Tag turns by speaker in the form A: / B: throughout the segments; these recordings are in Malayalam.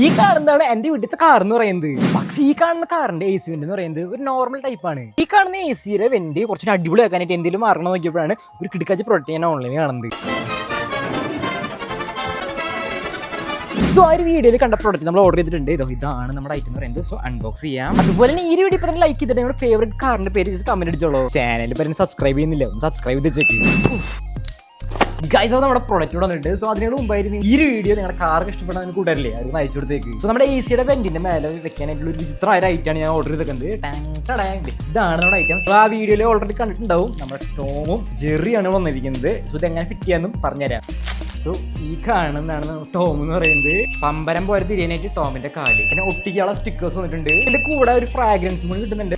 A: ഈ കാണുന്നതാണ് എന്റെ വീട്ടിലത്തെ കാർ എന്ന് പറയുന്നത്. പക്ഷെ ഈ കാണുന്ന കാറിന്റെ AC വെന്റ് എന്ന് പറയുന്നത് ഒരു നോർമൽ ടൈപ്പ് ആണ്. ഈ കാണുന്ന AC-യുടെ വെന്റ് കുറച്ച് അടിപൊളിയാക്കാനായിട്ട് എന്തെങ്കിലും മാറണം നോക്കിയപ്പോഴാണ് ഒരു കിടക്കാച്ച പ്രൊഡക്റ്റ് ഞാൻ ഓൺലൈനിൽ കാണുന്നത്. സോ ആ ഒരു വീഡിയോയിൽ കണ്ട പ്രോഡക്റ്റ് നമ്മൾ ഓർഡർ ചെയ്തിട്ടുണ്ട്. ഇതാണ് നമ്മുടെ ഐറ്റം എന്ന് പറയുന്നത്. സോ അൺബോക്സ് ചെയ്യാം. അതുപോലെ തന്നെ ഈ വീഡിയോ ഇപ്പൊ തന്നെ ലൈക്ക് ചെയ്തിട്ട് നിങ്ങളുടെ ഫേവറേറ്റ് കാറിന്റെ പേര് ജസ്റ്റ് കമന്റ് അടിച്ചോളൂ. ചാനൽ പേര് സബ്സ്ക്രൈബ് ചെയ്യുന്നില്ല, ഒന്ന് സബ്സ്ക്രൈബ് ചെയ്ത് വെച്ചേക്ക്. ഗൈസ് അത് നമ്മുടെ പ്രൊഡക്റ്റ് വന്നിട്ട്. സോ അതിനോട് മുമ്പായിരുന്നു ഈ ഒരു വീഡിയോ നിങ്ങളുടെ കാർക്ക് ഇഷ്ടപ്പെടാൻ കൂട്ടല്ലേ അത് അയച്ചു കൊടുത്തേക്ക്. സോ നമ്മുടെ AC-യുടെ വെന്റിന്റെ മേലെ വെക്കാനായിട്ടുള്ള ഒരു വിചിത്രമായ ഐറ്റാണ് ഞാൻ ഓർഡർ ചെയ്തേക്കുന്നത്. ഇതാണ് നമ്മുടെ ഐറ്റം. സോ ആ വീഡിയോയിൽ ഓൾറെഡി കണ്ടിട്ടുണ്ടാവും. നമ്മുടെ ടോമും ജെറിയാണ് വന്നിരിക്കുന്നത്. സോ ഇതെങ്ങനെ ഫിറ്റ് ചെയ്യാന്നും പറഞ്ഞുതരാം. സോ ഈ കാണുന്നതാണ് ടോം എന്ന് പറയുന്നത്. പമ്പരം പോലെ തിരിയാനായിട്ട് ടോമിന്റെ കാല്, പിന്നെ ഒട്ടിക്കാനുള്ള സ്റ്റിക്കേഴ്സ് വന്നിട്ടുണ്ട്. ഇതിന്റെ കൂടെ ഒരു ഫ്രാഗ്രൻസ് കൂടി കിട്ടുന്നുണ്ട്.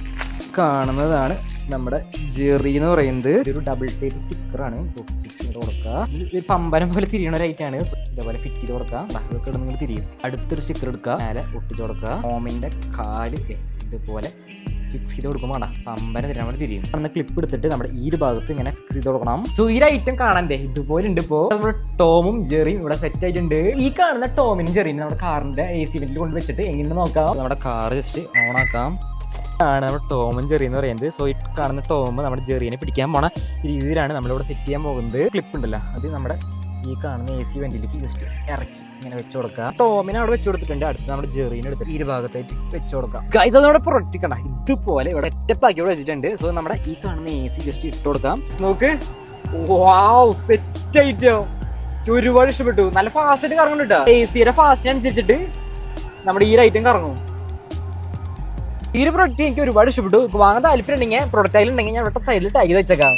A: കാണുന്നതാണ് നമ്മുടെ ജെറി എന്ന് പറയുന്നത്. ഇതൊരു ഡബിൾ ടൈപ്പ് സ്റ്റിക്കറാണ്. കൊടുക്കുക പമ്പരം പോലെ തിരിയണ ഒരു ഐറ്റാണ്. ഇതേപോലെ ഫിറ്റ് ചെയ്ത് കൊടുക്കാം. കിടന്നു തിരിയും. അടുത്തൊരു സ്റ്റിക്കർ എടുക്കുക, മേലെ ഒട്ടിച്ച് കൊടുക്കുക. ടോമിന്റെ കാല് ഇതുപോലെ ഫിക്സ് ചെയ്ത് കൊടുക്കുമ്പോൾ പമ്പരം തിരിയാൻ വേണ്ടി തിരിയും. അന്ന് ക്ലിപ്പ് എടുത്തിട്ട് നമ്മുടെ ഈ ഒരു ഭാഗത്ത് ഇങ്ങനെ ഫിക്സ് ചെയ്ത് കൊടുക്കണം. സോ ഈ ഐറ്റം കാണാൻ ഇതുപോലെ ഉണ്ട്. ഇപ്പോ നമ്മുടെ ടോമും ജെറിയും ഇവിടെ സെറ്റ് ആയിട്ടുണ്ട്. ഈ കാണുന്ന ടോമിനും ജെറിയും നമ്മുടെ കാറിന്റെ AC വെന്റിൽ കൊണ്ട് വെച്ചിട്ട് എങ്ങനെ നോക്കാം. നമ്മുടെ കാർ ജസ്റ്റ് ഓൺ ആക്കാം. ആണ് നമ്മുടെ ടോമും ജെറി എന്ന് പറയുന്നത്. സോ ഈ കാണുന്ന ടോം നമ്മുടെ ജെറിയെ പിടിക്കാൻ പോണ രീതിയിലാണ് നമ്മളിവിടെ സെറ്റ് ചെയ്യാൻ പോകുന്നത്. ക്ലിപ്പ് ഉണ്ടല്ലോ, അത് നമ്മുടെ ഈ കാണുന്ന AC വെന്റിലേക്ക് ജസ്റ്റ് ഇറക്കി ഇങ്ങനെ വെച്ച് കൊടുക്കുക. ടോമിനെ അവിടെ വെച്ച് കൊടുത്തിട്ടുണ്ട്. അടുത്ത് നമ്മുടെ ജെറിനെ എടുത്ത് ഈ ഭാഗത്തായിട്ട് വെച്ച് കൊടുക്കാം. ഗൈസ് അത് നമ്മുടെ പ്രൊഡക്റ്റ് കണ്ട ഇതുപോലെ ഇവിടെ ഒറ്റപ്പാക്കി ഇവിടെ വെച്ചിട്ടുണ്ട്. സോ നമ്മുടെ ഈ കാണുന്ന AC ജസ്റ്റ് ഇട്ട് കൊടുക്കാം. നോക്ക്, വാവ്, സെറ്റ് ആയിട്ടോ. ഒരുപാട് ഇഷ്ടപ്പെട്ടു. നല്ല ഫാസ്റ്റ് ആയിട്ട് കറങ്ങുന്നുണ്ട് കേട്ടോ. AC-യുടെ ഫാസ്റ്റിന് അനുസരിച്ചിട്ട് നമ്മുടെ ഈ ഐറ്റം കറങ്ങും. ഈ ഒരു പ്രൊഡക്റ്റ് എനിക്ക് ഒരുപാട് ഇഷ്ടപ്പെട്ടു. വാങ്ങാൻ താല്പര്യം ഉണ്ടെങ്കിൽ പ്രൊഡക്റ്റ് ആയിട്ടുണ്ടെങ്കിൽ ഞാൻ ഇവിടെ സൈഡിൽ ടാഗ് ചെയ്ത് വെച്ചേക്കാം.